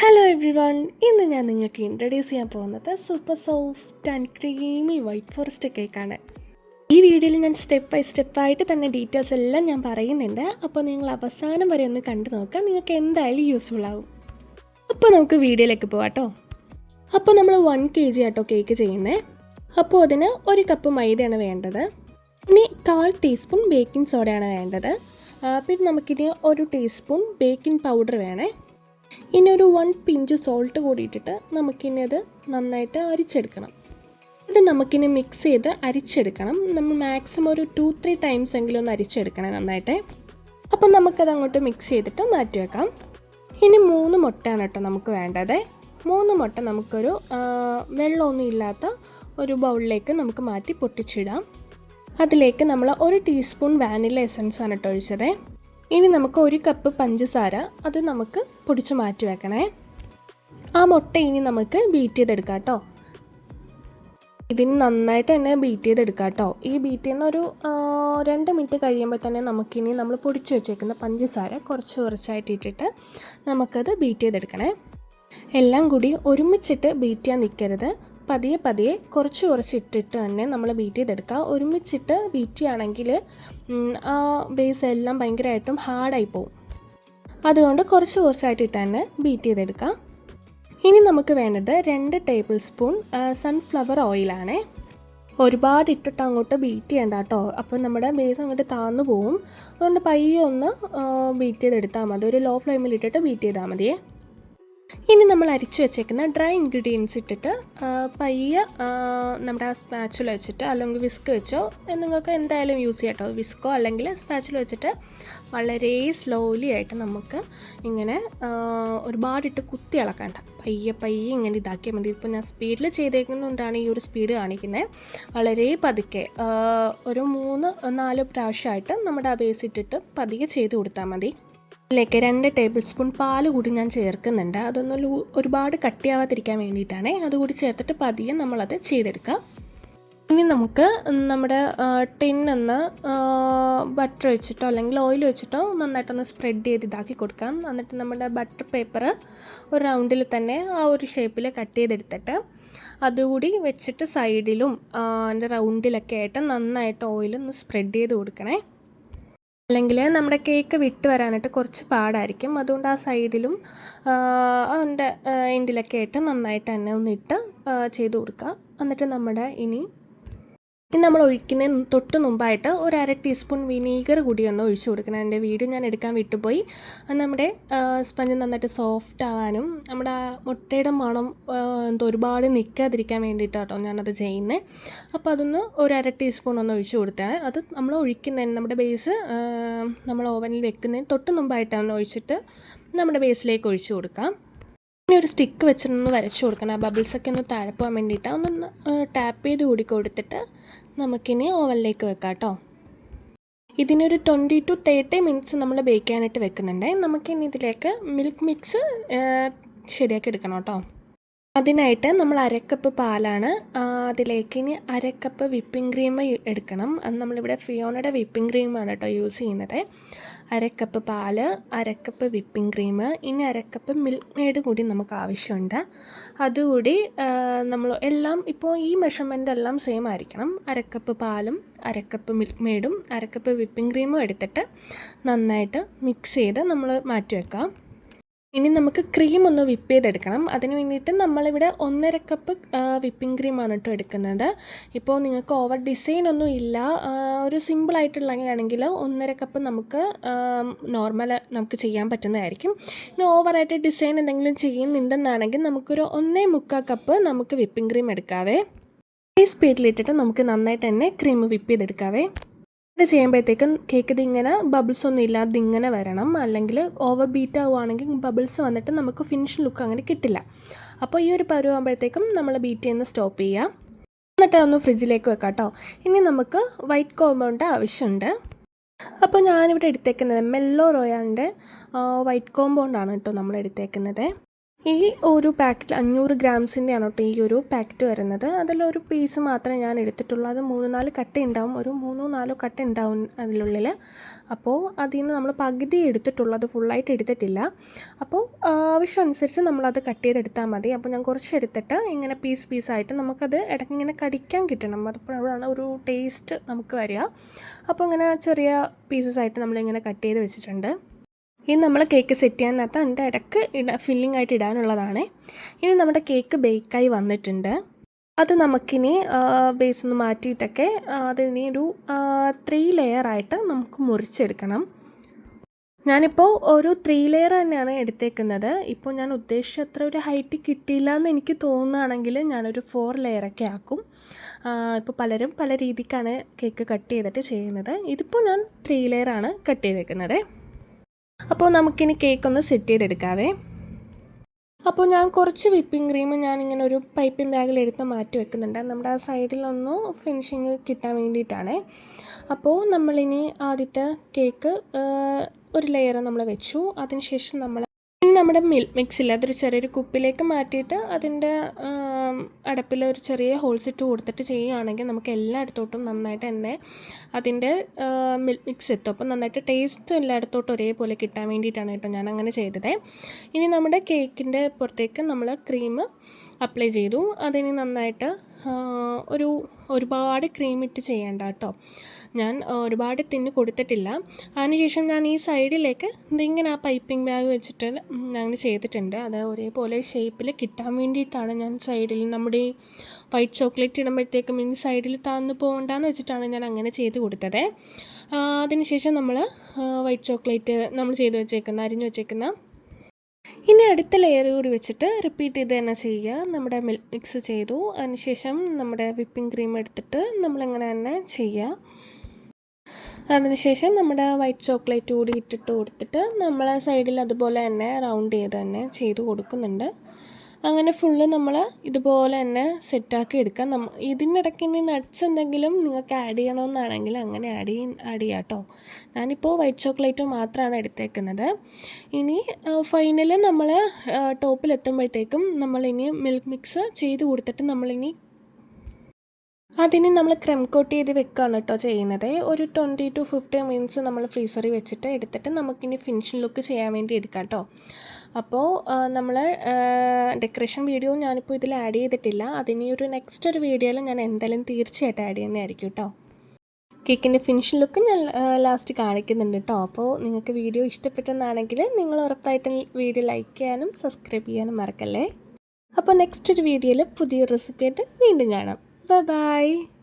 Hello every one, ഇന്ന് ഞാൻ നിങ്ങൾക്ക് ഇൻട്രൊഡ്യൂസ് ചെയ്യാൻ പോകുന്നത് super soft and creamy white forest കേക്കാണ്. ഈ വീഡിയോയിൽ ഞാൻ സ്റ്റെപ്പ് ബൈ സ്റ്റെപ്പായിട്ട് തന്നെ ഡീറ്റെയിൽസ് എല്ലാം ഞാൻ പറയുന്നുണ്ട്. അപ്പോൾ നിങ്ങൾ അവസാനം വരെ ഒന്ന് കണ്ടു നോക്കാം, നിങ്ങൾക്ക് എന്തായാലും യൂസ്ഫുൾ ആവും. അപ്പോൾ നമുക്ക് വീഡിയോയിലേക്ക് പോകാം കേട്ടോ. അപ്പോൾ നമ്മൾ 1 kg ആട്ടോ കേക്ക് ചെയ്യുന്നത്. അപ്പോൾ അതിന് 1 കപ്പ് മൈദയാണ് വേണ്ടത്. ഇനി 1/4 ടീസ്പൂൺ ബേക്കിംഗ് സോഡയാണ് വേണ്ടത്. പിന്നെ നമുക്കിനി 1 ടീസ്പൂൺ ബേക്കിംഗ് പൗഡർ വേണേ. ഇനി ഒരു 1 പിഞ്ച് സോൾട്ട് കൂടി ഇട്ടിട്ട് നമുക്കിനി അത് നന്നായിട്ട് അരിച്ചെടുക്കണം. ഇത് നമുക്കിനി മിക്സ് ചെയ്ത് അരിച്ചെടുക്കണം. നമ്മൾ മാക്സിമം ഒരു 2-3 ടൈംസ് എങ്കിലും ഒന്ന് അരിച്ചെടുക്കണം നന്നായിട്ട്. അപ്പം നമുക്കത് അങ്ങോട്ട് മിക്സ് ചെയ്തിട്ട് മാറ്റി വെക്കാം. ഇനി 3 മുട്ടയാണ് കേട്ടോ നമുക്ക് വേണ്ടത്. 3 മുട്ട നമുക്കൊരു വെള്ളമൊന്നും ഇല്ലാത്ത ഒരു ബൗളിലേക്ക് നമുക്ക് മാറ്റി പൊട്ടിച്ചിടാം. അതിലേക്ക് നമ്മൾ 1 ടീസ്പൂൺ വാനില എസൻസ് ആണ് കേട്ടോ ഒഴിച്ചത്. ഇനി നമുക്ക് 1 കപ്പ് പഞ്ചസാര അത് നമുക്ക് പൊടിച്ച് മാറ്റി വെക്കണേ. ആ മുട്ട ഇനി നമുക്ക് ബീറ്റ് ചെയ്തെടുക്കാം കേട്ടോ. ഇതിന് നന്നായിട്ട് തന്നെ ബീറ്റ് ചെയ്തെടുക്കാം കേട്ടോ. ഈ ബീറ്റ് ചെയ്യുന്ന ഒരു 2 മിനിറ്റ് കഴിയുമ്പോൾ തന്നെ നമുക്കിനി നമ്മൾ പൊടിച്ച് വെച്ചേക്കുന്ന പഞ്ചസാര കുറച്ചായിട്ട് ഇട്ടിട്ട് നമുക്കത് ബീറ്റ് ചെയ്തെടുക്കണേ. എല്ലാം കൂടി ഒരുമിച്ചിട്ട് ബീറ്റ് ചെയ്യാൻ നിൽക്കരുത്. പതിയെ കുറച്ച് ഇട്ടിട്ട് തന്നെ നമ്മൾ ബീറ്റ് ചെയ്തെടുക്കുക. ഒരുമിച്ചിട്ട് ബീറ്റ് ചെയ്യുകയാണെങ്കിൽ ആ ബേസ് എല്ലാം ഭയങ്കരമായിട്ടും ഹാർഡായി പോകും. അതുകൊണ്ട് കുറച്ചായിട്ട് ഇട്ട് തന്നെ ബീറ്റ് ചെയ്തെടുക്കുക. ഇനി നമുക്ക് വേണ്ടത് 2 ടേബിൾ സ്പൂൺ സൺഫ്ലവർ ഓയിലാണ്. ഒരുപാട് ഇട്ടിട്ട് അങ്ങോട്ട് ബീറ്റ് ചെയ്യണ്ട കേട്ടോ, അപ്പോൾ നമ്മുടെ ബേസ് അങ്ങോട്ട് താന്നു പോവും. അതുകൊണ്ട് പയ്യെ ഒന്ന് ബീറ്റ് ചെയ്തെടുത്താൽ മതി. ഒരു ലോ ഫ്ലെയിമിൽ ഇട്ടിട്ട് ബീറ്റ് ചെയ്താൽ മതിയേ. ഇനി നമ്മൾ അരിച്ചു വെച്ചേക്കുന്ന ഡ്രൈ ഇൻഗ്രീഡിയൻസ് ഇട്ടിട്ട് പയ്യെ നമ്മുടെ ആ സ്പാച്ചുല വെച്ചിട്ട് അല്ലെങ്കിൽ വിസ്ക് വെച്ചോ നിങ്ങൾക്ക് എന്തായാലും യൂസ് ചെയ്യാം കേട്ടോ. വിസ്കോ അല്ലെങ്കിൽ സ്പാച്ചുല വെച്ചിട്ട് വളരെ സ്ലോലി ആയിട്ട് നമുക്ക് ഇങ്ങനെ ഒരുപാടിട്ട് കുത്തി ഇളക്കണ്ട. പയ്യെ ഇങ്ങനെ ഇതാക്കിയാൽ മതി. ഇപ്പോൾ ഞാൻ സ്പീഡിൽ ചെയ്തേക്കുന്നതുകൊണ്ടാണ് ഈ ഒരു സ്പീഡ് കാണിക്കുന്നത്. വളരെ പതുക്കെ ഒരു 3-4 പ്രാവശ്യമായിട്ട് നമ്മുടെ ആ ബേസ് ഇട്ടിട്ട് പതിയെ ചെയ്ത് കൊടുത്താൽ മതി. ഇതിലേക്ക് 2 ടേബിൾ സ്പൂൺ പാൽ കൂടി ഞാൻ ചേർക്കുന്നുണ്ട്. അതൊന്നും ഒരുപാട് കട്ടിയാവാതിരിക്കാൻ വേണ്ടിയിട്ടാണ്. അതുകൂടി ചേർത്തിട്ട് പതിയെ നമ്മളത് ചെയ്തെടുക്കാം. ഇനി നമുക്ക് നമ്മുടെ ടിന്നൊന്ന് ബട്ടർ വെച്ചിട്ടോ അല്ലെങ്കിൽ ഓയിൽ വെച്ചിട്ടോ നന്നായിട്ടൊന്ന് സ്പ്രെഡ് ചെയ്ത് ഇതാക്കി കൊടുക്കാം. എന്നിട്ട് നമ്മുടെ ബട്ടർ പേപ്പർ ഒരു റൗണ്ടിൽ തന്നെ ആ ഒരു ഷേപ്പിൽ കട്ട് ചെയ്തെടുത്തിട്ട് അതുകൂടി വെച്ചിട്ട് സൈഡിലും അതിൻ്റെ റൗണ്ടിലൊക്കെ ആയിട്ട് നന്നായിട്ട് ഓയിലൊന്ന് സ്പ്രെഡ് ചെയ്ത് കൊടുക്കണേ. അല്ലെങ്കിൽ നമ്മുടെ കേക്ക് വിട്ട് വരാനായിട്ട് കുറച്ച് പാടായിരിക്കും. അതുകൊണ്ട് ആ സൈഡിലും അതിൻ്റെ എൻഡിലൊക്കെ ആയിട്ട് നന്നായിട്ട് തന്നെ ഒന്നിട്ട് ചെയ്ത് കൊടുക്കുക. എന്നിട്ട് നമ്മുടെ ഇനി നമ്മൾ ഒഴിക്കുന്നതിന് തൊട്ട് മുമ്പായിട്ട് ഒരു 1/2 ടീസ്പൂൺ വിനീഗർ കൂടി ഒന്ന് ഒഴിച്ചു കൊടുക്കണം. എൻ്റെ വീഡിയോ ഞാൻ എടുക്കാൻ വിട്ടുപോയി. നമ്മുടെ സ്പഞ്ച് നന്നായിട്ട് സോഫ്റ്റ് ആവാനും നമ്മുടെ ആ മുട്ടയുടെ മണം ഒരുപാട് നിൽക്കാതിരിക്കാൻ വേണ്ടിയിട്ടാട്ടോ ഞാനത് ചെയ്യുന്നത്. അപ്പോൾ അതൊന്ന് ഒരു 1/2 ടീസ്പൂൺ ഒന്ന് ഒഴിച്ചു കൊടുത്താൽ അത് നമ്മൾ ഒഴിക്കുന്നതിന് നമ്മുടെ ബേസ് നമ്മൾ ഓവനിൽ വെക്കുന്നതിന് തൊട്ട് മുമ്പായിട്ടാണ് ഒഴിച്ചിട്ട് നമ്മുടെ ബേസിലേക്ക് ഒഴിച്ചു കൊടുക്കാം. ഇനി ഒരു സ്റ്റിക്ക് വെച്ചിട്ടൊന്ന് വരച്ചു കൊടുക്കണം. ആ ബബിൾസൊക്കെ ഒന്ന് താഴെ പോകാൻ വേണ്ടിയിട്ട് ഒന്ന് ടാപ്പ് ചെയ്ത് കൂടി കൊടുത്തിട്ട് നമുക്കിനി ഓവനിലേക്ക് വെക്കാം കേട്ടോ. ഇതിനൊരു 20 to 30 മിനിറ്റ്സ് നമ്മൾ ബേക്ക് ചെയ്യാനായിട്ട് വെക്കുന്നുണ്ട്. നമുക്കിനി ഇതിലേക്ക് മിൽക്ക് മിക്സ് ശരിയാക്കി എടുക്കണം കേട്ടോ. അതിനായിട്ട് നമ്മൾ 1/2 കപ്പ് പാലാണ്. അതിലേക്ക് ഇനി 1/2 കപ്പ് വിപ്പിംഗ് ക്രീം എടുക്കണം. അത് നമ്മളിവിടെ ഫിയോണയുടെ വിപ്പിംഗ് ക്രീമാണ് കേട്ടോ യൂസ് ചെയ്യുന്നത്. 1/2 കപ്പ് പാല്, 1/2 കപ്പ് വിപ്പിംഗ് ക്രീം, ഇനി 1/2 കപ്പ് മിൽക്ക് മെയ്ഡ് കൂടി നമുക്ക് ആവശ്യമുണ്ട്. അതുകൂടി നമ്മൾ എല്ലാം ഇപ്പോൾ ഈ മെഷർമെൻ്റ് എല്ലാം സെയിം ആയിരിക്കണം. 1/2 കപ്പ് പാലും 1/2 കപ്പ് മിൽക്ക് മെയ്ഡും 1/2 കപ്പ് വിപ്പിംഗ് ക്രീമും എടുത്തിട്ട് നന്നായിട്ട് മിക്സ് ചെയ്ത് നമ്മൾ മാറ്റി വെക്കാം. ഇനി നമുക്ക് ക്രീം ഒന്ന് വിപ്പ് ചെയ്തെടുക്കണം. അതിന് വേണ്ടിയിട്ട് നമ്മളിവിടെ 1/2 കപ്പ് വിപ്പിംഗ് ക്രീമാണ് കേട്ടോ എടുക്കുന്നത്. ഇപ്പോൾ നിങ്ങൾക്ക് ഓവർ ഡിസൈൻ ഒന്നും ഇല്ല, ഒരു സിമ്പിളായിട്ടുള്ളതാണെങ്കിൽ 1/2 കപ്പ് നമുക്ക് നോർമൽ നമുക്ക് ചെയ്യാൻ പറ്റുന്നതായിരിക്കും. ഇനി ഓവറായിട്ട് ഡിസൈൻ എന്തെങ്കിലും ചെയ്യുന്നുണ്ടെന്നാണെങ്കിൽ നമുക്കൊരു 1.25 കപ്പ് നമുക്ക് വിപ്പിംഗ് ക്രീം എടുക്കാവേ. ഈ സ്പീഡിലിട്ടിട്ട് നമുക്ക് നന്നായിട്ട് തന്നെ ക്രീം വിപ്പ് ചെയ്തെടുക്കാവേ. ഇത് ചെയ്യുമ്പോഴത്തേക്കും കേക്ക് ഇതിങ്ങനെ ബബിൾസ് ഒന്നും ഇല്ലാതെ ഇങ്ങനെ വരണം. അല്ലെങ്കിൽ ഓവർ ബീറ്റ് ആവുകയാണെങ്കിൽ ബബിൾസ് വന്നിട്ട് നമുക്ക് ഫിനിഷ് ലുക്ക് അങ്ങനെ കിട്ടില്ല. അപ്പോൾ ഈ ഒരു പരുവാകുമ്പോഴത്തേക്കും നമ്മൾ ബീറ്റ് ചെയ്യുന്ന സ്റ്റോപ്പ് ചെയ്യുക. എന്നിട്ട് ഒന്ന് ഫ്രിഡ്ജിലേക്ക് വെക്കാം കേട്ടോ. ഇനി നമുക്ക് വൈറ്റ് കോമ്പൗണ്ട് ആവശ്യമുണ്ട്. അപ്പോൾ ഞാനിവിടെ എടുത്തേക്കുന്നത് മെല്ലോ റോയാലിൻ്റെ വൈറ്റ് കോമ്പൗണ്ടാണ് കേട്ടോ നമ്മൾ എടുത്തേക്കുന്നത്. ഈ ഒരു പാക്കറ്റിൽ 500 ഗ്രാംസിൻ്റെയാണ് കേട്ടോ ഈ ഒരു പാക്കറ്റ് വരുന്നത്. അതിലൊരു പീസ് മാത്രമേ ഞാൻ എടുത്തിട്ടുള്ളൂ. അത് 3-4 കട്ട ഉണ്ടാവും, ഒരു 3-4 കട്ട ഉണ്ടാവും അതിനുള്ളിൽ. അപ്പോൾ അതിൽ നിന്ന് നമ്മൾ പകുതി എടുത്തിട്ടുള്ളൂ, അത് ഫുള്ളായിട്ട് എടുത്തിട്ടില്ല. അപ്പോൾ ആവശ്യം അനുസരിച്ച് നമ്മളത് കട്ട് ചെയ്തെടുത്താൽ മതി. അപ്പോൾ ഞാൻ കുറച്ച് എടുത്തിട്ട് ഇങ്ങനെ പീസായിട്ട് നമുക്കത് ഇടയ്ക്ക് ഇങ്ങനെ കടിക്കാൻ കിട്ടണം, അപ്പോഴാണ് ഒരു ടേസ്റ്റ് നമുക്ക് വരിക. അപ്പോൾ ഇങ്ങനെ ചെറിയ പീസസായിട്ട് നമ്മളിങ്ങനെ കട്ട് ചെയ്ത് വെച്ചിട്ടുണ്ട്. ഇനി നമ്മൾ കേക്ക് സെറ്റ് ചെയ്യാനകത്ത് അതിൻ്റെ ഇടയ്ക്ക് ഫില്ലിംഗ് ആയിട്ട് ഇടാനുള്ളതാണ്. ഇനി നമ്മുടെ കേക്ക് ബേക്കായി വന്നിട്ടുണ്ട്. അത് നമുക്കിനി ബേസ് ഒന്ന് മാറ്റിയിട്ടൊക്കെ അതിനി ഒരു 3 ലെയറായിട്ട് നമുക്ക് മുറിച്ചെടുക്കണം. ഞാനിപ്പോൾ ഒരു 3 ലെയർ തന്നെയാണ് എടുത്തേക്കുന്നത്. ഇപ്പോൾ ഞാൻ ഉദ്ദേശിച്ച അത്ര ഒരു ഹൈറ്റ് കിട്ടിയില്ല എന്ന് എനിക്ക് തോന്നുകയാണെങ്കിൽ ഞാനൊരു 4 ലെയറൊക്കെ ആക്കും. ഇപ്പോൾ പലരും പല രീതിക്കാണ് കേക്ക് കട്ട് ചെയ്തിട്ട് ചെയ്യുന്നത്. ഇതിപ്പോൾ ഞാൻ 3 ലെയറാണ് കട്ട് ചെയ്തേക്കുന്നത്. അപ്പോൾ നമുക്കിനി കേക്കൊന്ന് സെറ്റ് ചെയ്തെടുക്കാവേ. അപ്പോൾ ഞാൻ കുറച്ച് വിപ്പിംഗ് ക്രീം ഞാനിങ്ങനെ ഒരു പൈപ്പിംഗ് ബാഗിൽ എടുത്ത് മാറ്റി വെക്കുന്നുണ്ട്. നമ്മുടെ ആ സൈഡിലൊന്ന് ഫിനിഷിങ് കിട്ടാൻ വേണ്ടിയിട്ടാണ്. അപ്പോൾ നമ്മളിനി ആദ്യത്തെ കേക്ക് ഒരു ലെയർ നമ്മൾ വെച്ചു. അതിനുശേഷം നമ്മുടെ മിൽക്ക് മിക്സിൽ അതൊരു ചെറിയൊരു കുപ്പിലേക്ക് മാറ്റിയിട്ട് അതിൻ്റെ അടപ്പിൽ ഒരു ചെറിയ ഹോൾസ് ഇട്ട് കൊടുത്തിട്ട് ചെയ്യുകയാണെങ്കിൽ നമുക്ക് എല്ലായിടത്തോട്ടും നന്നായിട്ട് തന്നെ അതിൻ്റെ മിൽക്ക് മിക്സ് എത്തും. അപ്പം നന്നായിട്ട് ടേസ്റ്റ് എല്ലായിടത്തോട്ടും ഒരേപോലെ കിട്ടാൻ വേണ്ടിയിട്ടാണ് കേട്ടോ ഞാൻ അങ്ങനെ ചെയ്തത്. ഇനി നമ്മുടെ കേക്കിൻ്റെ പുറത്തേക്ക് നമ്മൾ ക്രീം അപ്ലൈ ചെയ്തു. അതിന് നന്നായിട്ട് ഒരുപാട് ക്രീം ഇട്ട് ചെയ്യേണ്ട കേട്ടോ. ഞാൻ ഒരുപാട് തിന്ന് കൊടുത്തിട്ടില്ല. അതിനുശേഷം ഞാൻ ഈ സൈഡിലേക്ക് ഇതിങ്ങനെ ആ പൈപ്പിംഗ് ബാഗ് വെച്ചിട്ട് ഞാൻ ചെയ്തിട്ടുണ്ട്. അത് ഒരേപോലെ ഷേപ്പിൽ കിട്ടാൻ വേണ്ടിയിട്ടാണ് ഞാൻ സൈഡിൽ നമ്മുടെ ഈ വൈറ്റ് ചോക്ലേറ്റ് ഇടുമ്പോഴത്തേക്കും ഈ സൈഡിൽ താന്ന് പോകണ്ടെന്ന് വെച്ചിട്ടാണ് ഞാൻ അങ്ങനെ ചെയ്ത് കൊടുത്തത്. അതിനുശേഷം നമ്മൾ വൈറ്റ് ചോക്ലേറ്റ് നമ്മൾ അരിഞ്ഞു വെച്ചേക്കുന്ന ഇനി അടുത്ത ലെയർ കൂടി വെച്ചിട്ട് റിപ്പീറ്റ് ചെയ്ത് തന്നെ ചെയ്യുക. നമ്മുടെ മിൽക്ക് മിക്സ് ചെയ്തു, അതിനുശേഷം നമ്മുടെ വിപ്പിംഗ് ക്രീം എടുത്തിട്ട് നമ്മളിങ്ങനെ തന്നെ ചെയ്യുക. അതിനുശേഷം നമ്മുടെ വൈറ്റ് ചോക്ലേറ്റ് കൂടി ഇട്ടിട്ട് കൊടുത്തിട്ട് നമ്മൾ സൈഡിൽ അതുപോലെ തന്നെ റൗണ്ട് ചെയ്ത് തന്നെ ചെയ്ത് കൊടുക്കുന്നുണ്ട്. അങ്ങനെ ഫുള്ള് നമ്മൾ ഇതുപോലെ തന്നെ സെറ്റാക്കി എടുക്കാം. ഇതിനിടയ്ക്ക് ഇനി നട്ട്സ് എന്തെങ്കിലും നിങ്ങൾക്ക് ആഡ് ചെയ്യണമെന്നാണെങ്കിൽ അങ്ങനെ ആഡ് ചെയ്യാം കേട്ടോ. ഞാനിപ്പോൾ വൈറ്റ് ചോക്ലേറ്റ് മാത്രമാണ് എടുത്തേക്കുന്നത്. ഇനി ഫൈനൽ നമ്മൾ ടോപ്പിലെത്തുമ്പോഴത്തേക്കും നമ്മളിനി മിൽക്ക് മിക്സ് ചെയ്ത് കൊടുത്തിട്ട് നമ്മളിനി അതിന് നമ്മൾ ക്രീം കോട്ട് ചെയ്ത് വെക്കുകയാണ് കേട്ടോ ചെയ്യുന്നത്. ഒരു 20 to 50 മിനിറ്റ്സ് നമ്മൾ ഫ്രീസറിൽ വെച്ചിട്ട് എടുത്തിട്ട് നമുക്കിനി ഫിനിഷിംഗ് ലുക്ക് ചെയ്യാൻ വേണ്ടി എടുക്കാം കേട്ടോ. അപ്പോൾ നമ്മൾ ഡെക്കറേഷൻ വീഡിയോ ഞാനിപ്പോൾ ഇതിൽ ആഡ് ചെയ്തിട്ടില്ല. അതിനി നെക്സ്റ്റ് ഒരു വീഡിയോയിൽ ഞാൻ എന്തായാലും തീർച്ചയായിട്ടും ആഡ് ചെയ്യുന്നതായിരിക്കും കേട്ടോ. കേക്കിൻ്റെ ഫിനിഷിംഗ് ലുക്ക് ഞാൻ ലാസ്റ്റ് കാണിക്കുന്നുണ്ട് കേട്ടോ. അപ്പോൾ നിങ്ങൾക്ക് വീഡിയോ ഇഷ്ടപ്പെട്ടെന്നാണെങ്കിൽ നിങ്ങൾ ഉറപ്പായിട്ടും വീഡിയോ ലൈക്ക് ചെയ്യാനും സബ്സ്ക്രൈബ് ചെയ്യാനും മറക്കല്ലേ. അപ്പോൾ നെക്സ്റ്റ് ഒരു വീഡിയോയിൽ പുതിയൊരു റെസിപ്പി ആയിട്ട് വീണ്ടും കാണാം. Bye bye.